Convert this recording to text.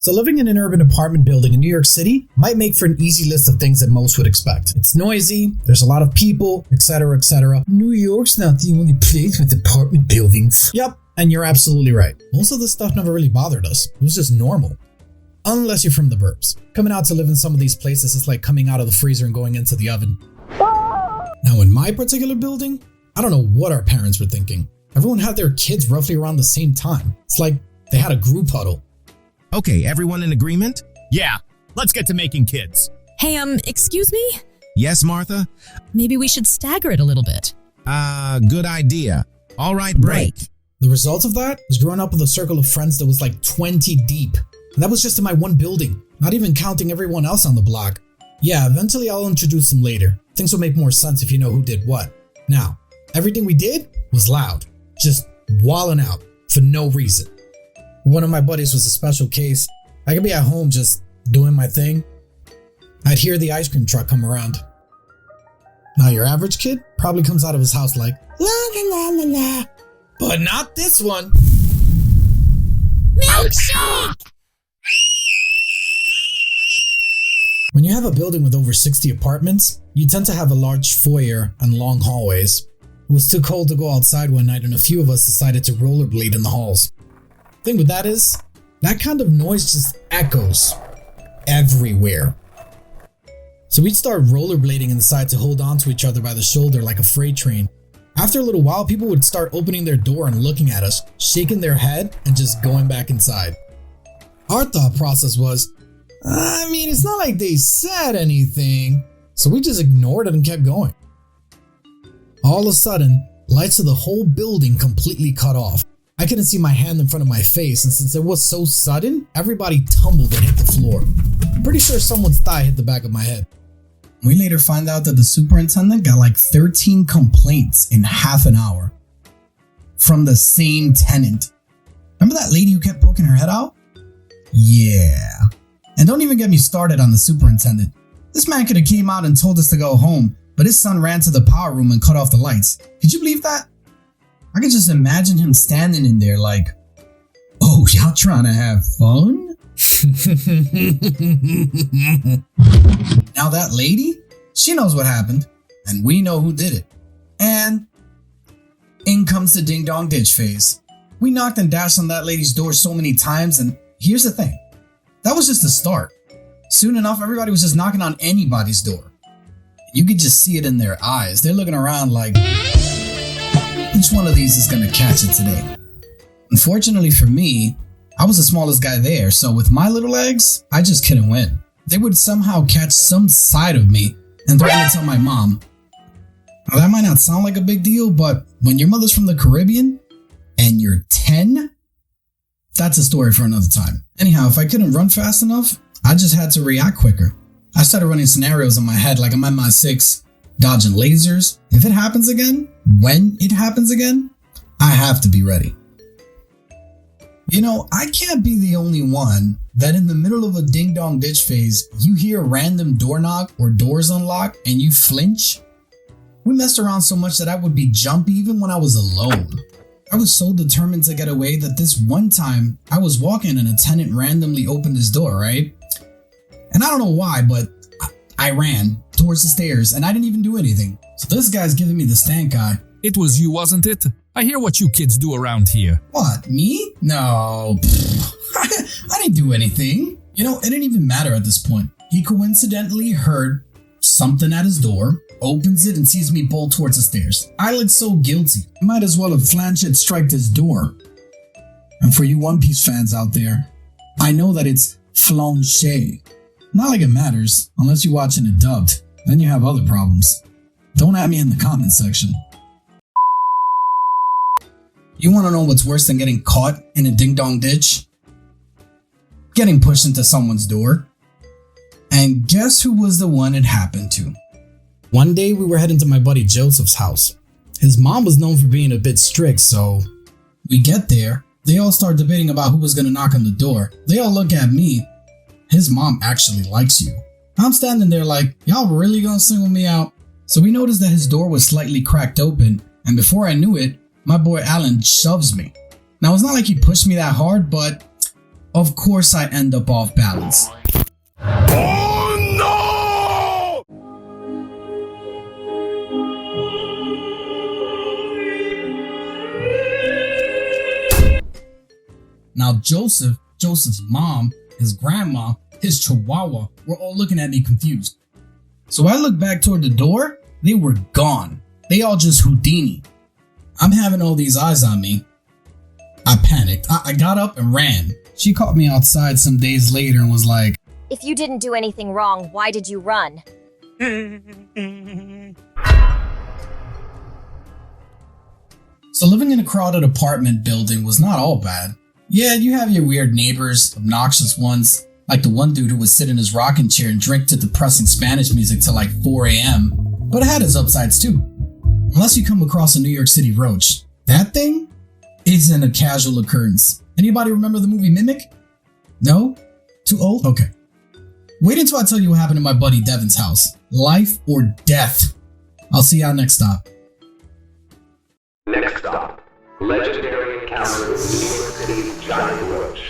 So living in an urban apartment building in New York City might make for an easy list of things that most would expect. It's noisy, there's a lot of people, etc, etc. New York's not the only place with apartment buildings. Yep, and you're absolutely right. Most of this stuff never really bothered us. It was just normal. Unless you're from the burbs. Coming out to live in some of these places is like coming out of the freezer and going into the oven. Now in my particular building, I don't know what our parents were thinking. Everyone had their kids roughly around the same time. It's like they had a group huddle. Okay, everyone in agreement? Yeah, let's get to making kids. Hey, excuse me? Yes, Martha? Maybe we should stagger it a little bit. Good idea. All right, break. The result of that was growing up with a circle of friends that was like 20 deep. And that was just in my one building, not even counting everyone else on the block. Yeah, eventually I'll introduce them later. Things will make more sense if you know who did what. Now, everything we did was loud, just wilding out for no reason. One of my buddies was a special case. I could be at home just doing my thing. I'd hear the ice cream truck come around. Now your average kid probably comes out of his house like, la la la la la. But not this one. Milkshake! When you have a building with over 60 apartments, you tend to have a large foyer and long hallways. It was too cold to go outside one night and a few of us decided to rollerblade in the halls. Thing with that is, that kind of noise just echoes everywhere. So we'd start rollerblading inside to hold on to each other by the shoulder like a freight train. After a little while, people would start opening their door and looking at us, shaking their head and just going back inside. Our thought process was, it's not like they said anything. So we just ignored it and kept going. All of a sudden, lights of the whole building completely cut off. I couldn't see my hand in front of my face, and since it was so sudden, everybody tumbled and hit the floor. I'm pretty sure someone's thigh hit the back of my head. We later find out that the superintendent got like 13 complaints in half an hour from the same tenant. Remember that lady who kept poking her head out? Yeah. And don't even get me started on the superintendent. This man could have came out and told us to go home, but his son ran to the power room and cut off the lights. Could you believe that? I could just imagine him standing in there like, oh, y'all trying to have fun? Now that lady, she knows what happened, and we know who did it. And in comes the ding dong ditch phase. We knocked and dashed on that lady's door so many times, and here's the thing. That was just the start. Soon enough, everybody was just knocking on anybody's door. You could just see it in their eyes. They're looking around like, which one of these is gonna catch it today? Unfortunately for me, I was the smallest guy there, so with my little legs, I just couldn't win. They would somehow catch some side of me and threaten to tell my mom. Now that might not sound like a big deal, but when your mother's from the Caribbean and you're 10, that's a story for another time. Anyhow, if I couldn't run fast enough, I just had to react quicker. I started running scenarios in my head like I'm at my 6, dodging lasers. If it happens again, when it happens again, I have to be ready. You know, I can't be the only one that in the middle of a ding dong ditch phase, you hear a random door knock or doors unlock and you flinch. We messed around so much that I would be jumpy even when I was alone. I was so determined to get away that this one time I was walking and a tenant randomly opened his door, right? And I don't know why, but I ran towards the stairs and I didn't even do anything. So this guy's giving me the stank eye. It was you, wasn't it? I hear what you kids do around here. What, me? No, I didn't do anything. You know, it didn't even matter at this point. He coincidentally heard something at his door, opens it and sees me bolt towards the stairs. I looked so guilty. I might as well have flanched striked his door. And for you One Piece fans out there, I know that it's flanché. Not like it matters, unless you're watching it dubbed. Then you have other problems. Don't at me in the comment section. You want to know what's worse than getting caught in a ding-dong ditch? Getting pushed into someone's door. And guess who was the one it happened to? One day we were heading to my buddy Joseph's house. His mom was known for being a bit strict, so we get there. They all start debating about who was going to knock on the door. They all look at me. His mom actually likes you. I'm standing there like, y'all really gonna single me out? So we noticed that his door was slightly cracked open, and before I knew it, my boy Alan shoves me. Now it's not like he pushed me that hard, but Of course I end up off balance. Now Joseph's mom, his grandma, his chihuahua were all looking at me confused. So I looked back toward the door, they were gone. They all just Houdini. I'm having all these eyes on me. I panicked. I got up and ran. She caught me outside some days later and was like, "If you didn't do anything wrong, why did you run?" So living in a crowded apartment building was not all bad. Yeah, you have your weird neighbors, obnoxious ones, like the one dude who would sit in his rocking chair and drink to depressing Spanish music till like 4 a.m. But it had its upsides too. Unless you come across a New York City roach. That thing isn't a casual occurrence. Anybody remember the movie Mimic? No? Too old? Okay. Wait until I tell you what happened in my buddy Devin's house. Life or death. I'll see y'all next stop. Next stop, legendary encounter with New York City's giant roach.